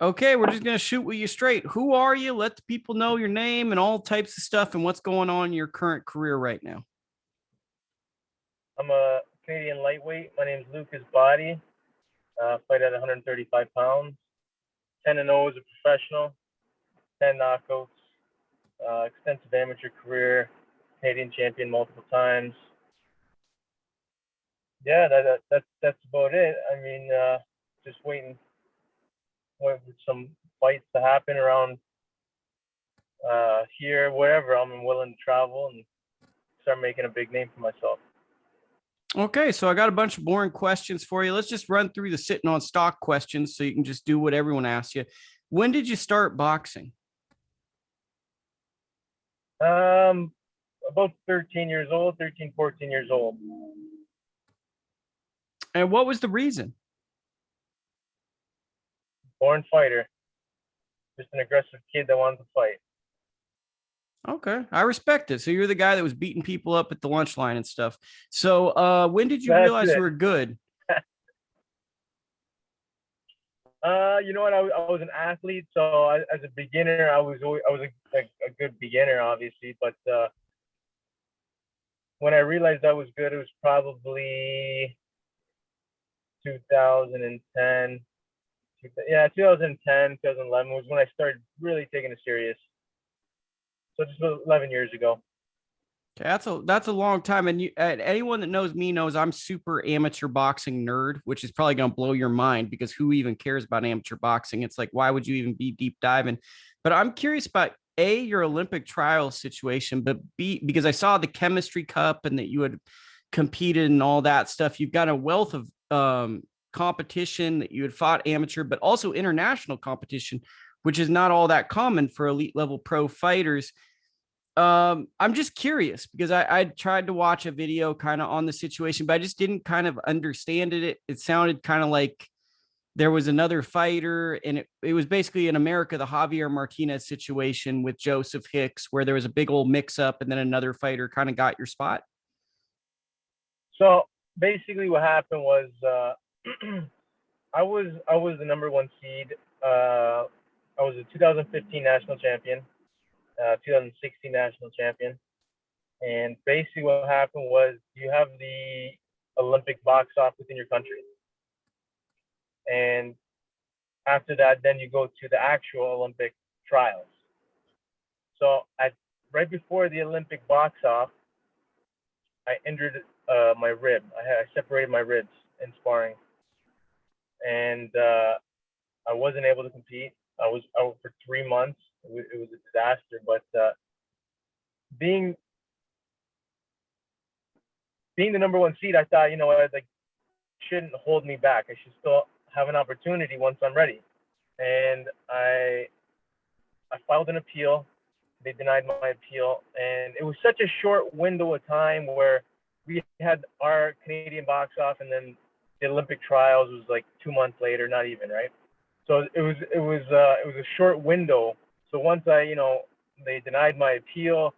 Okay, we're just gonna shoot with you straight. Who are you? Let the people know your name and all types of stuff and what's going on in your current career right now. I'm a Canadian lightweight. My name is Lucas Bahdi. Fight at 135 pounds. 10-0 as a professional. 10 knockouts. Extensive amateur career. Canadian champion multiple times. Yeah, that's about it. I mean, just waiting for some fights to happen around here, wherever. I'm willing to travel and start making a big name for myself. Okay, so I got a bunch of boring questions for you. Let's just run through the sitting on stock questions so you can just do what everyone asks you. When did you start boxing? About 13 years old, 13, 14 years old. And what was the reason? Born fighter. Just an aggressive kid that wanted to fight. Okay, I respect it. So you're the guy that was beating people up at the lunch line and stuff. So when did you That's realize you it. were good? You know what? I was an athlete, so as a beginner, I was a good beginner, obviously. But when I realized I was good, it was probably 2010. Yeah, 2010, 2011 was when I started really taking it serious. So just about 11 years ago. Okay, that's a long time, and anyone that knows me knows I'm super amateur boxing nerd, which is probably going to blow your mind because who even cares about amateur boxing? It's like, why would you even be deep diving? But I'm curious about A, your Olympic trial situation, but B, because I saw the chemistry cup and that you had competed and all that stuff. You've got a wealth of competition that you had fought amateur, but also international competition, which is not all that common for elite level pro fighters. I'm just curious because I tried to watch a video kind of on the situation, but I just didn't kind of understand it sounded kind of like there was another fighter, and it was basically in America, the Javier Martinez situation with Joseph Hicks, where there was a big old mix up and then another fighter kind of got your spot. So basically, what happened was I was the number one seed. I was a 2015 national champion, 2016 national champion, and basically what happened was you have the Olympic box off within your country, and after that, then you go to the actual Olympic trials. So at right before the Olympic box off, I injured my rib. I separated my ribs in sparring, and I wasn't able to compete. I was out for 3 months. It was a disaster. But being being the number one seed, I thought, you know what, like, shouldn't hold me back. I should still have an opportunity once I'm ready. And I filed an appeal. They denied my appeal, and it was such a short window of time where we had our Canadian box off, and then the Olympic trials was like 2 months later, not even, right? So it was a short window. So once they denied my appeal,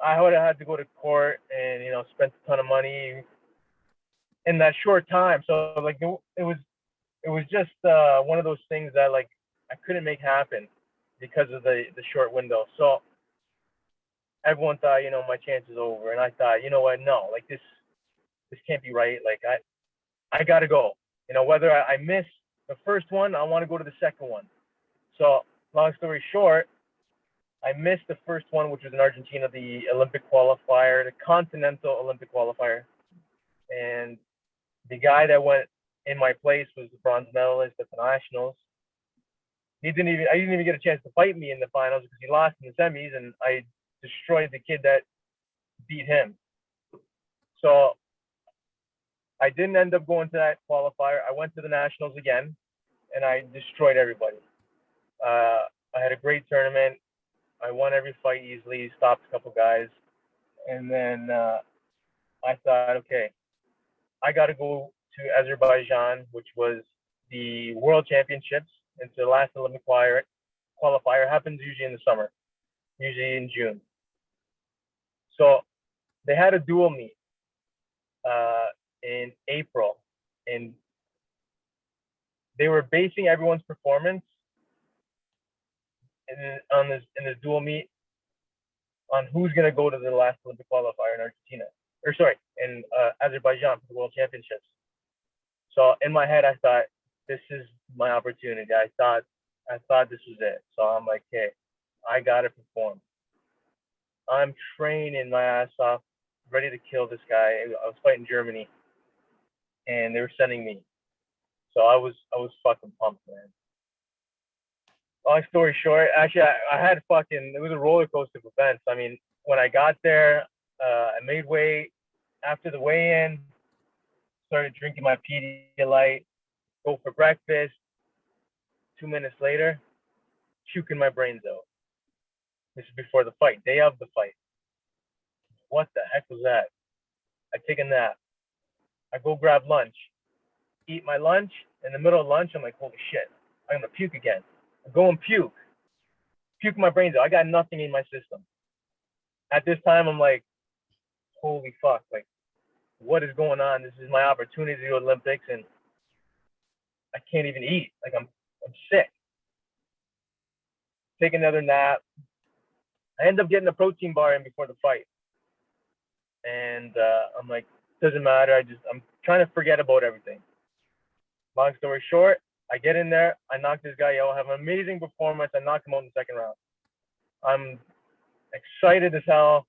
I would have had to go to court and spent a ton of money in that short time. So like it was just one of those things that like I couldn't make happen because of the short window. So everyone thought, my chance is over, and I thought, you know what, no, like this can't be right. Like I gotta go. Whether I miss the first one, I want to go to the second one. So long story short, I missed the first one, which was in Argentina, the Olympic qualifier, the Continental Olympic qualifier, and the guy that went in my place was the bronze medalist at the nationals. I didn't even get a chance to fight me in the finals because he lost in the semis, and I destroyed the kid that beat him. So I didn't end up going to that qualifier. I went to the nationals again, and I destroyed everybody. I had a great tournament. I won every fight easily, stopped a couple guys, and then I thought, okay, I got to go to Azerbaijan, which was the World Championships. It's the last Olympic qualifier. Happens usually in the summer, usually in June. So they had a dual meet in April, and they were basing everyone's performance in this dual meet on who's gonna go to the last Olympic qualifier in Argentina, or sorry, in Azerbaijan for the World Championships. So in my head, I thought this is my opportunity. I thought this was it. So I'm like, hey, I gotta perform. I'm training my ass off, ready to kill this guy. I was fighting Germany, and they were sending me. So I was fucking pumped, man. Long story short, actually, I had fucking, it was a roller coaster of events. I mean, when I got there, I made weight. After the weigh-in, started drinking my Pedialyte, go for breakfast. 2 minutes later, puking my brains out. This is before the fight, day of the fight. What the heck was that? I take a nap. I go grab lunch, eat my lunch. In the middle of lunch, I'm like, holy shit, I'm gonna puke again. I go and puke my brains out. I got nothing in my system. At this time, I'm like, holy fuck, like, what is going on? This is my opportunity to go to the Olympics, and I can't even eat. Like, I'm sick. Take another nap. I end up getting a protein bar in before the fight, and I'm like, doesn't matter. I'm trying to forget about everything. Long story short, I get in there, I knock this guy out, have an amazing performance, I knock him out in the second round. I'm excited as hell.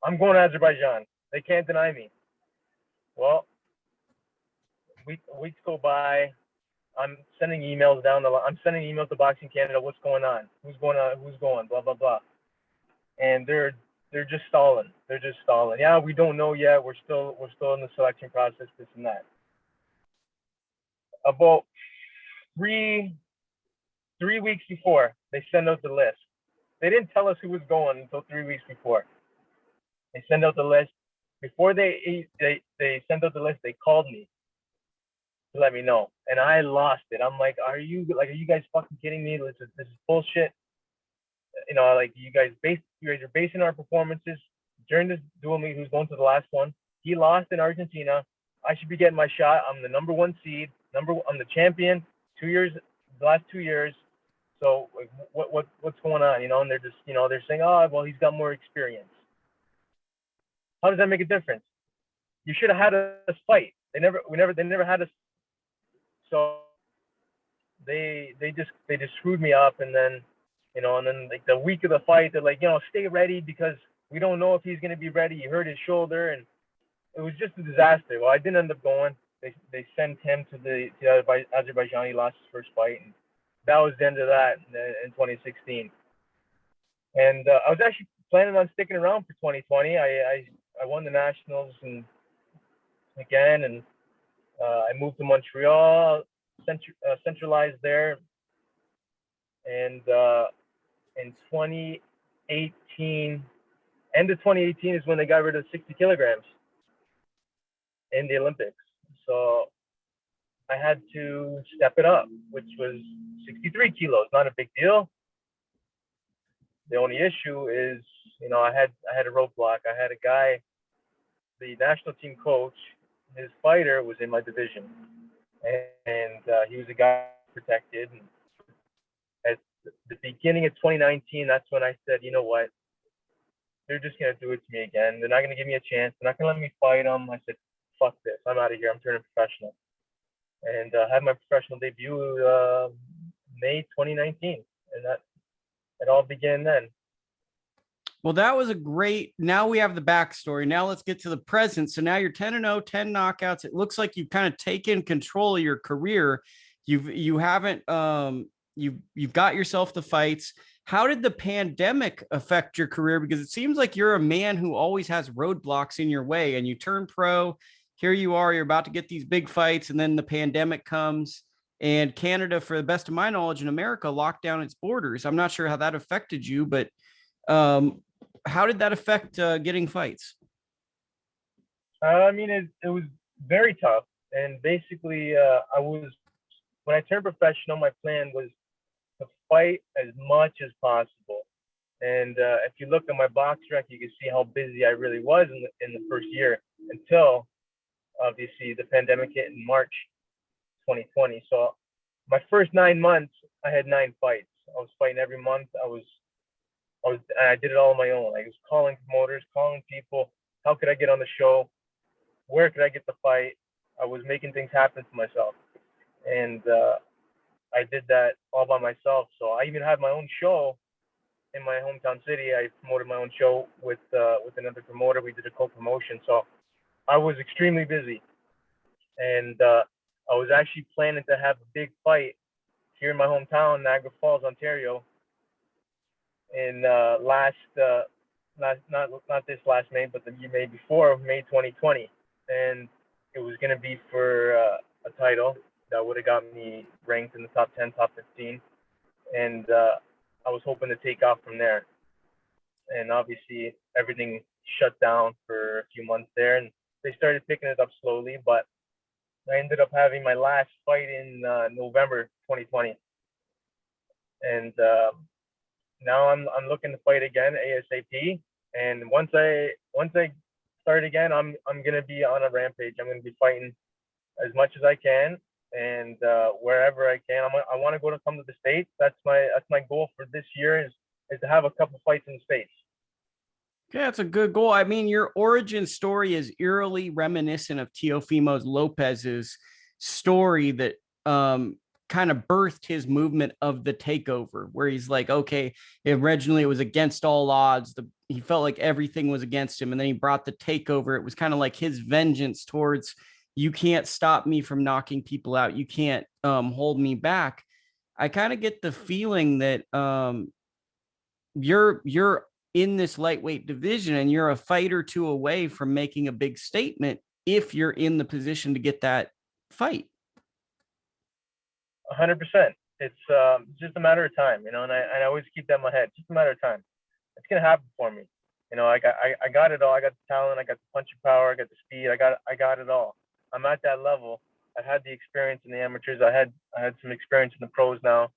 I'm going to Azerbaijan. They can't deny me. Well, weeks go by. I'm sending emails down the line. I'm sending emails to Boxing Canada. What's going on? Who's going on? Who's going? Blah blah blah. And they're just stalling. They're just stalling. Yeah, we don't know yet. We're still in the selection process. This and that. About three weeks before, they send out the list. They didn't tell us who was going until 3 weeks before. They send out the list. Before they sent out the list, they called me to let me know, and I lost it. I'm like, are you guys fucking kidding me? This is bullshit. You know, like, you guys are basing our performances during this dual meet. Who's going to the last one? He lost in Argentina. I should be getting my shot. I'm the number one seed. I'm the champion. The last 2 years. So what's going on? You know, and they're just, you know, they're saying, oh, well, he's got more experience. How does that make a difference? You should have had us fight. They never had us. So they just screwed me up, and then, you know, and then like the week of the fight, they're like, you know, stay ready because we don't know if he's gonna be ready. He hurt his shoulder, and it was just a disaster. Well, I didn't end up going. They sent him to Azerbaijan. He lost his first fight, and that was the end of that in 2016. And I was actually planning on sticking around for 2020. I won the nationals and again, and I moved to Montreal, centralized there, and in 2018, end of 2018 is when they got rid of 60 kilograms in the Olympics. So I had to step it up, which was 63 kilos. Not a big deal. The only issue is, you know, I had a roadblock. I had a guy, the national team coach, his fighter was in my division, and he was a guy protected. And at the beginning of 2019, that's when I said, you know what, they're just gonna do it to me again. They're not gonna give me a chance. They're not gonna let me fight them. I said, fuck this. I'm out of here. I'm turning professional. And I had my professional debut May 2019, and that it all began then. Well, that was a great. Now we have the backstory. Now let's get to the present. So now you're 10-0, 10 knockouts. It looks like you've kind of taken control of your career. You haven't you've got yourself the fights. How did the pandemic affect your career? Because it seems like you're a man who always has roadblocks in your way, and you turn pro. Here you are, you're about to get these big fights, and then the pandemic comes, and Canada, for the best of my knowledge, in America, locked down its borders. I'm not sure how that affected you, but how did that affect getting fights? I mean, it was very tough, and basically, when I turned professional, my plan was to fight as much as possible. And if you look at my box rec, you can see how busy I really was in the first year, until obviously the pandemic hit in March 2020. So my first 9 months, I had 9 fights, I was fighting every month. I did it all on my own. I was calling promoters, calling people. How could I get on the show? Where could I get the fight? I was making things happen for myself, and I did that all by myself. So I even had my own show in my hometown city. I promoted my own show with another promoter. We did a co-promotion. So I was extremely busy, and I was actually planning to have a big fight here in my hometown, Niagara Falls, Ontario, in not this last May, but the May before, May 2020, and it was going to be for a title that would have got me ranked in the top 10, top 15, and I was hoping to take off from there. And obviously, everything shut down for a few months there, and they started picking it up slowly. But I ended up having my last fight in November 2020, and now I'm looking to fight again ASAP. And once I start again, I'm gonna be on a rampage. I'm gonna be fighting as much as I can, and wherever I can. I want to come to the States. That's my goal for this year is to have a couple fights in the States. Yeah, that's a good goal. I mean, your origin story is eerily reminiscent of Teofimo Lopez's story that kind of birthed his movement of the takeover, where he's like, okay, originally it was against all odds. He felt like everything was against him. And then he brought the takeover. It was kind of like his vengeance towards, you can't stop me from knocking people out. You can't hold me back. I kind of get the feeling that you're in this lightweight division and you're a fight or two away from making a big statement if you're in the position to get that fight. 100%. It's just a matter of time, and I always keep that in my head. Just a matter of time. It's gonna happen for me. I got it all. I got the talent. I got the punching power. I got the speed. I got it all. I'm at that level. I've had the experience in the amateurs. I had some experience in the pros now.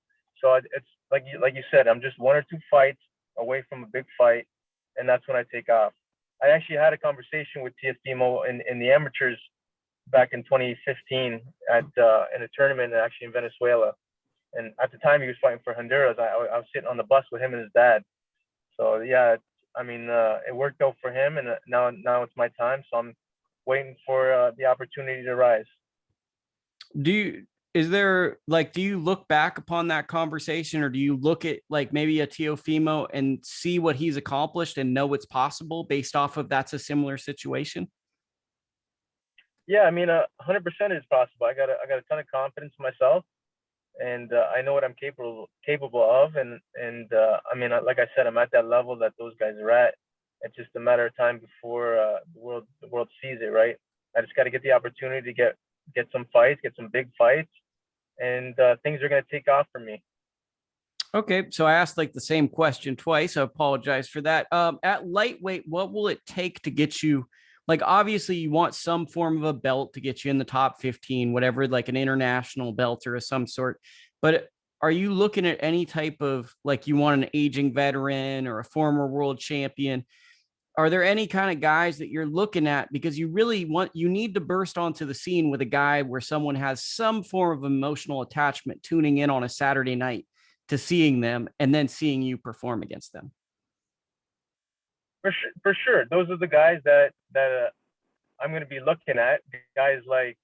So it's like you said. I'm just one or two fights away from a big fight, and that's when I take off. I actually had a conversation with Teofimo in the amateurs back in 2015 at in a tournament actually in Venezuela, and at the time he was fighting for Honduras. I was sitting on the bus with him and his dad. So yeah, it worked out for him, and now it's my time. So I'm waiting for the opportunity to rise. Do you look back upon that conversation, or do you look at like maybe a Teofimo and see what he's accomplished and know it's possible based off of that's a similar situation? Yeah, 100% is possible. I got a ton of confidence in myself, and I know what I'm capable of. And like I said, I'm at that level that those guys are at. It's just a matter of time before the world sees it, right? I just got to get the opportunity to get some fights, get some big fights, and things are going to take off for me. Okay, so I asked like the same question twice. I apologize for that. At lightweight, what will it take to get you? Like, obviously, you want some form of a belt to get you in the top 15, whatever, like an international belt or of some sort. But are you looking at any type of, like, you want an aging veteran or a former world champion? Are there any kind of guys that you're looking at, because you need to burst onto the scene with a guy where someone has some form of emotional attachment tuning in on a Saturday night to seeing them and then seeing you perform against them? For sure, those are the guys that I'm going to be looking at. Guys like,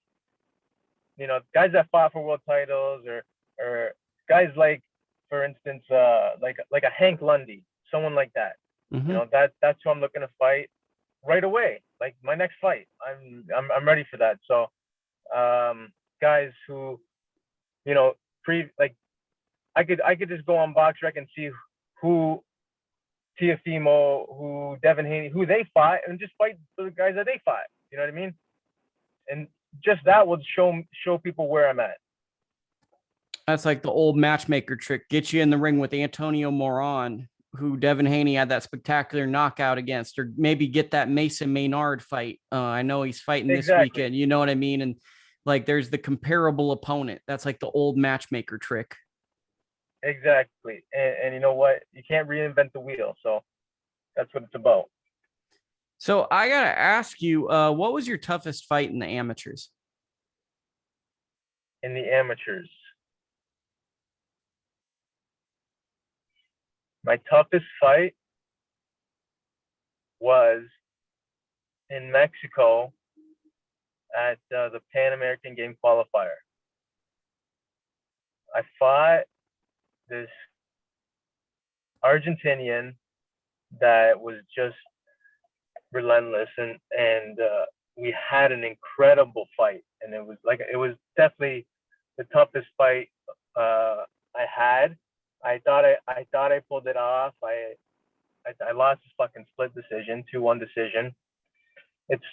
guys that fought for world titles, or guys like, for instance, like a Hank Lundy, someone like that. Mm-hmm. That's who I'm looking to fight right away. Like my next fight, I'm ready for that. So, guys who, I could just go on BoxRec and see who Teofimo, who Devin Haney, who they fought, and just fight the guys that they fought. You know what I mean? And just that would show people where I'm at. That's like the old matchmaker trick. Get you in the ring with Antonio Moran, who Devin Haney had that spectacular knockout against, or maybe get that Mason Maynard fight. I know he's fighting this weekend. You know what I mean? And like, there's the comparable opponent. That's like the old matchmaker trick. Exactly. And you know what? You can't reinvent the wheel. So that's what it's about. So I got to ask you, what was your toughest fight in the amateurs? In the amateurs. My toughest fight was in Mexico at the Pan American Game qualifier. I fought this Argentinian that was just relentless, and we had an incredible fight, and it was definitely the toughest fight I had. I thought I pulled it off. I lost this fucking split decision, 2-1 decision. It's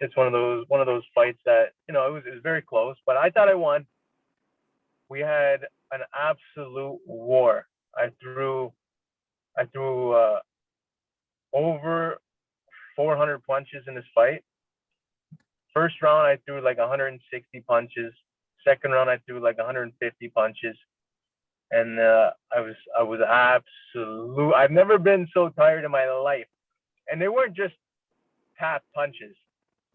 it's one of those fights that, it was very close, but I thought I won. We had an absolute war. I threw over 400 punches in this fight. First round I threw like 160 punches. Second round I threw like 150 punches, and I was absolute. I've never been so tired in my life, and they weren't just tap punches.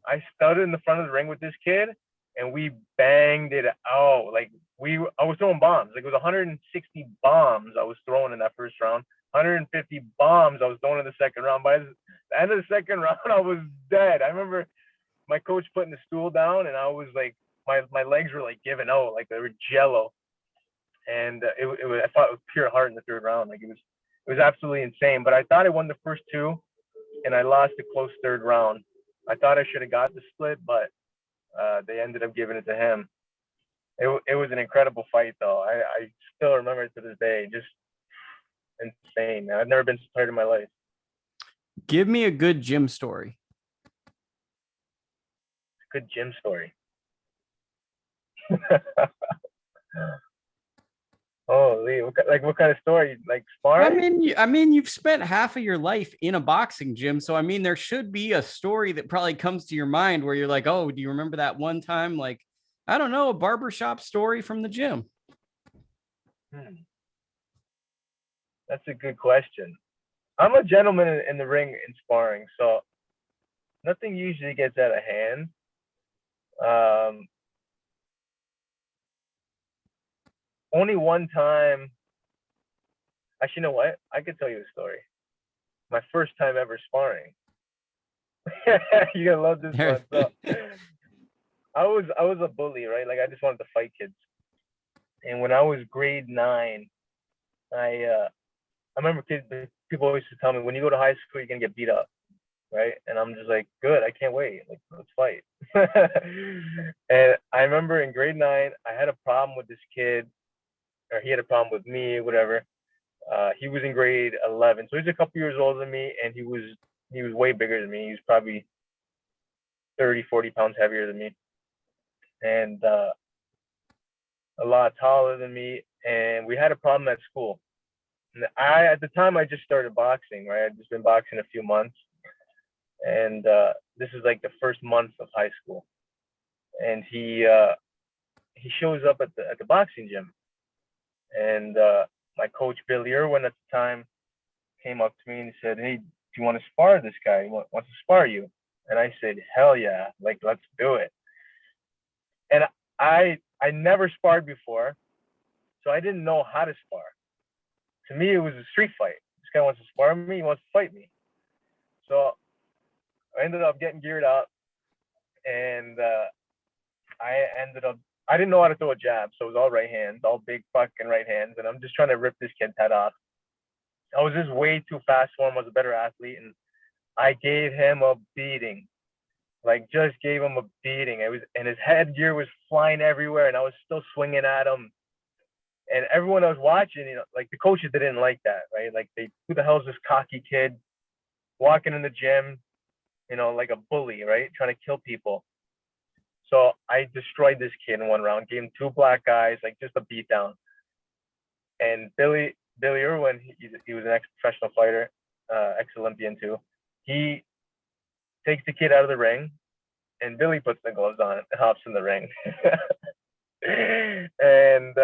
I stood in the front of the ring with this kid, and we banged it out. I was throwing bombs. Like, it was 160 bombs I was throwing in that first round. 150 bombs I was throwing in the second round. By the end of the second round, I was dead. I remember my coach putting the stool down, and I was like, my legs were like giving out, like they were jello. And I fought with pure heart in the third round. Like, it was absolutely insane. But I thought I won the first two, and I lost a close third round. I thought I should have got the split, but they ended up giving it to him. It was an incredible fight, though. I still remember it to this day. Just insane, man. I've never been so tired in my life. Give me a good gym story. Good gym story. Holy, what kind of story? Like sparring? I mean, you've spent half of your life in a boxing gym, so I mean, there should be a story that probably comes to your mind where you're like, "Oh, do you remember that one time?" Like, I don't know, a barbershop story from the gym. That's a good question. I'm a gentleman in the ring in sparring, so nothing usually gets out of hand. Only one time. Actually, you know what? I could tell you a story. My first time ever sparring. You're gonna love this one. So, I was a bully, right? Like, I just wanted to fight kids. And when I was grade 9, I remember people always used to tell me, when you go to high school, you're gonna get beat up, right? And I'm just like, good, I can't wait. Like, let's fight. And I remember in grade 9, I had a problem with this kid, or he had a problem with me, whatever. He was in grade 11, so he's a couple years older than me, and he was way bigger than me. He was probably 30, 40 pounds heavier than me, and a lot taller than me. And we had a problem at school. And at the time, I just started boxing, right? I'd just been boxing a few months, and this is like the first month of high school. And he shows up at the boxing gym, and my coach Billy Irwin at the time came up to me and said, "Hey, do you want to spar this guy? He wants to spar you?" And I said, "Hell yeah! Like, let's do it." And I never sparred before, so I didn't know how to spar. To me, it was a street fight. This guy wants to spar me. He wants to fight me. So I ended up getting geared up, and I didn't know how to throw a jab, so it was all right hands, all big fucking right hands, and I'm just trying to rip this kid's head off. I was just way too fast for him. I was a better athlete, and I gave him a beating. Like, just gave him a beating. And his headgear was flying everywhere, and I was still swinging at him. And everyone I was watching, like, the coaches, they didn't like that, right? Like, who the hell is this cocky kid walking in the gym, like a bully, right? Trying to kill people. So I destroyed this kid in one round, gave him 2 black eyes, like, just a beat down. And Billy Irwin, he was an ex-professional fighter, ex-Olympian too. He takes the kid out of the ring, and Billy puts the gloves on and hops in the ring. And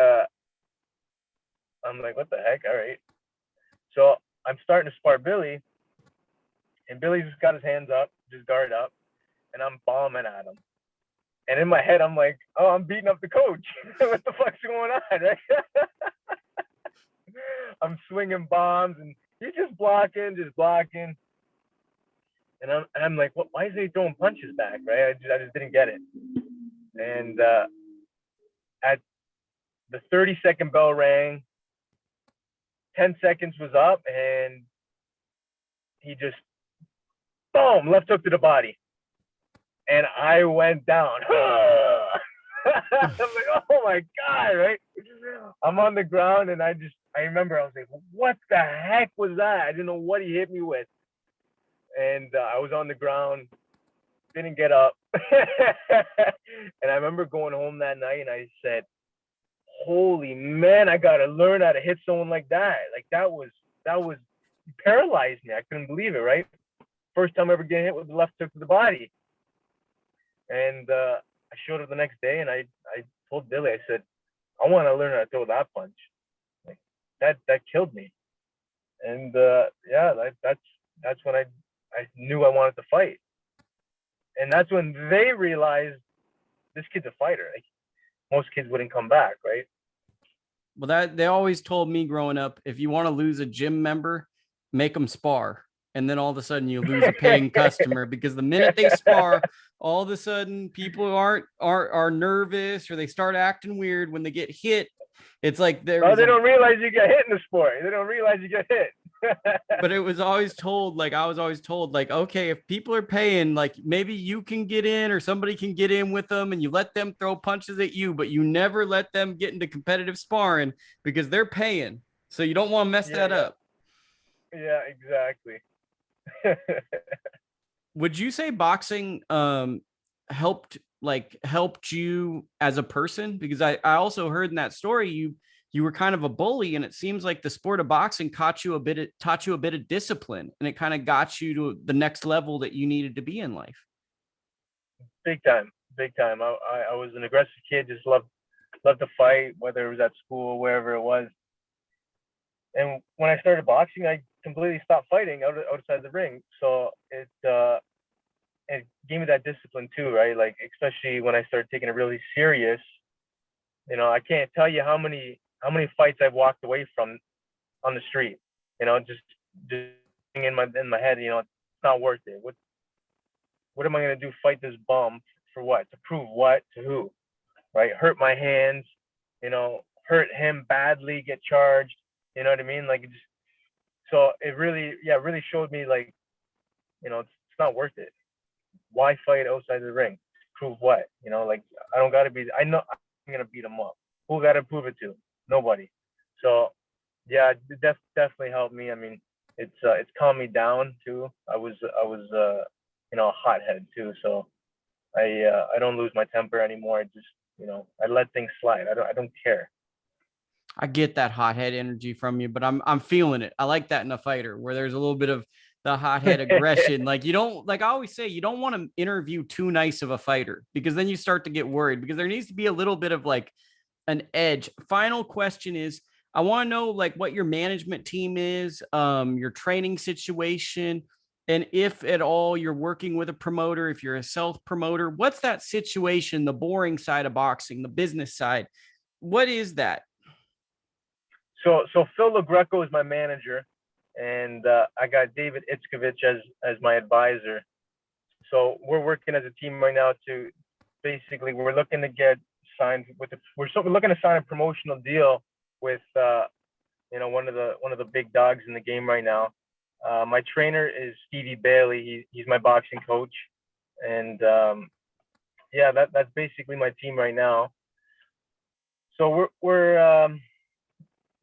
I'm like, what the heck? All right. So I'm starting to spar Billy, and Billy's just got his hands up, just guard up, and I'm bombing at him. And in my head, I'm like, oh, I'm beating up the coach. What the fuck's going on, right? I'm swinging bombs, and he's just blocking. And I'm like, what? Why is he throwing punches back? Right? I just didn't get it. And at the 30-second bell rang, 10 seconds was up, and he just, boom, left hook to the body. And I went down. I'm like, oh my God, right? I'm on the ground, and I remember I was like, what the heck was that? I didn't know what he hit me with. And I was on the ground, didn't get up. And I remember going home that night, and I said, holy man, I got to learn how to hit someone like that. Like that was paralyzed me. I couldn't believe it, right? First time ever getting hit with the left hook to the body. And I showed up the next day, and I told Billy, I said, I want to learn how to throw that punch. Like that killed me. And yeah, that's when I knew I wanted to fight. And that's when they realized this kid's a fighter. Like most kids wouldn't come back, right? Well, that they always told me growing up, if you want to lose a gym member, make them spar. And then all of a sudden you lose a paying customer, because the minute they spar, all of a sudden people are nervous, or they start acting weird when they get hit. It's like they don't realize you get hit in the sport. They don't realize you get hit. But it was always told, like I was always told, like, okay, if people are paying, like maybe you can get in, or somebody can get in with them, and you let them throw punches at you, but you never let them get into competitive sparring because they're paying. So you don't want to mess that up. Yeah, exactly. Would you say boxing helped you as a person? Because I also heard in that story you were kind of a bully, and it seems like the sport of boxing taught you a bit of discipline, and it kind of got you to the next level that you needed to be in life. Big time. I was an aggressive kid, just loved to fight, whether it was at school, wherever it was. And when I started boxing, I completely stopped fighting outside the ring. So it gave me that discipline too, right? Like especially when I started taking it really serious. You know, I can't tell you how many fights I've walked away from on the street. You know, just in my head, you know, it's not worth it. What am I gonna do? Fight this bum for what? To prove what? To who? Right? Hurt my hands, you know, hurt him badly, get charged. You know what I mean? Like so it really showed me, like, you know, it's not worth it. Why fight outside the ring? Prove what? You know, like I don't gotta be. I know I'm gonna beat him up. Who gotta prove it to? Nobody. So yeah, it definitely helped me. I mean, it's calmed me down too. I was you know, a hothead too. So I don't lose my temper anymore. I just, you know, I let things slide. I don't care. I get that hothead energy from you, but I'm feeling it. I like that in a fighter, where there's a little bit of the hothead aggression. Like you don't, like I always say, you don't want to interview too nice of a fighter, because then you start to get worried, because there needs to be a little bit of like an edge. Final question is, I want to know like what your management team is, your training situation, and if at all you're working with a promoter, if you're a self promoter, what's that situation, the boring side of boxing, the business side? What is that? So Phil LaGreco is my manager, and I got David Itzkovich as my advisor. So we're working as a team right now to basically, we're looking to get signed with we're looking to sign a promotional deal with you know, one of the big dogs in the game right now. My trainer is Stevie Bailey. He's my boxing coach, and yeah, that's basically my team right now. So we're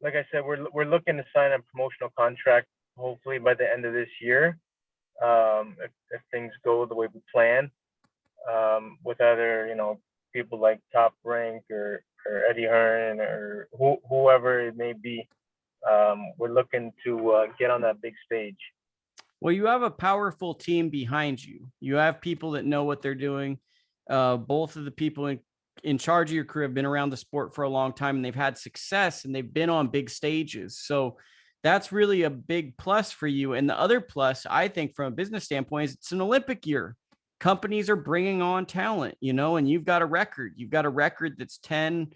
like I said, we're looking to sign a promotional contract hopefully by the end of this year, if things go the way we plan, with other, you know, people like Top Rank or Eddie Hearn or whoever it may be. We're looking to get on that big stage. Well, you have a powerful team behind you. You have people that know what they're doing. Both of the people in charge of your career have been around the sport for a long time, and they've had success, and they've been on big stages. So that's really a big plus for you. And the other plus, I think, from a business standpoint, is it's an Olympic year. Companies are bringing on talent, you know, and you've got a record. You've got a record that's 10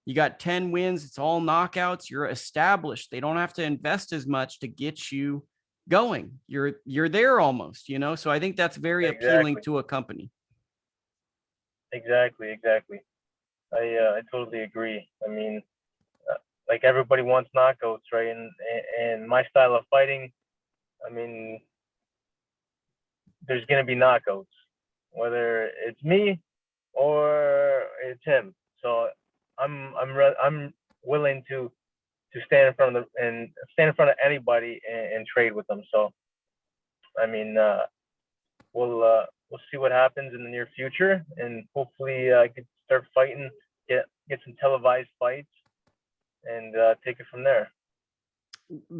You got 10 wins. It's all knockouts. You're established. They don't have to invest as much to get you going. You're there almost, you know? So I think that's very appealing Exactly. to a company. Exactly. I totally agree. I mean, like everybody wants knockouts, right? And my style of fighting, I mean, there's gonna be knockouts, whether it's me or it's him. So I'm willing to stand in front of stand in front of anybody and trade with them. So I mean, we'll see what happens in the near future, and hopefully I could start fighting, get some televised fights, and take it from there.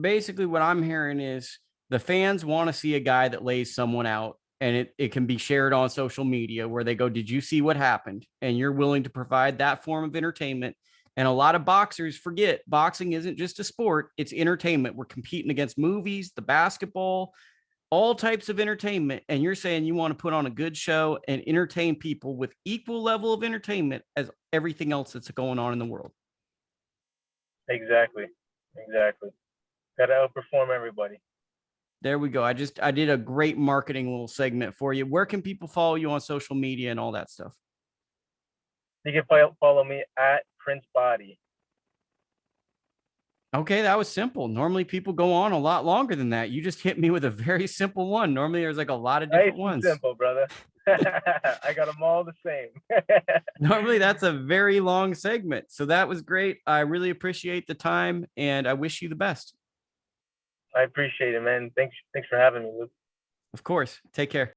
Basically, what I'm hearing is the fans want to see a guy that lays someone out, and it can be shared on social media where they go, "Did you see what happened?" And you're willing to provide that form of entertainment. And a lot of boxers forget boxing isn't just a sport, it's entertainment. We're competing against movies, the basketball, all types of entertainment. And you're saying you want to put on a good show and entertain people with equal level of entertainment as everything else that's going on in the world. Exactly. Got to outperform everybody. There we go. I did a great marketing little segment for you. Where can people follow you on social media and all that stuff? You can follow me at Prince Bahdi. Okay, that was simple. Normally people go on a lot longer than that. You just hit me with a very simple one. Normally there's like a lot of Nice different and ones. simple, brother. I got them all the same. Normally that's a very long segment. So that was great. I really appreciate the time and I wish you the best. I appreciate it, man. Thanks for having me, Luke. Of course. Take care.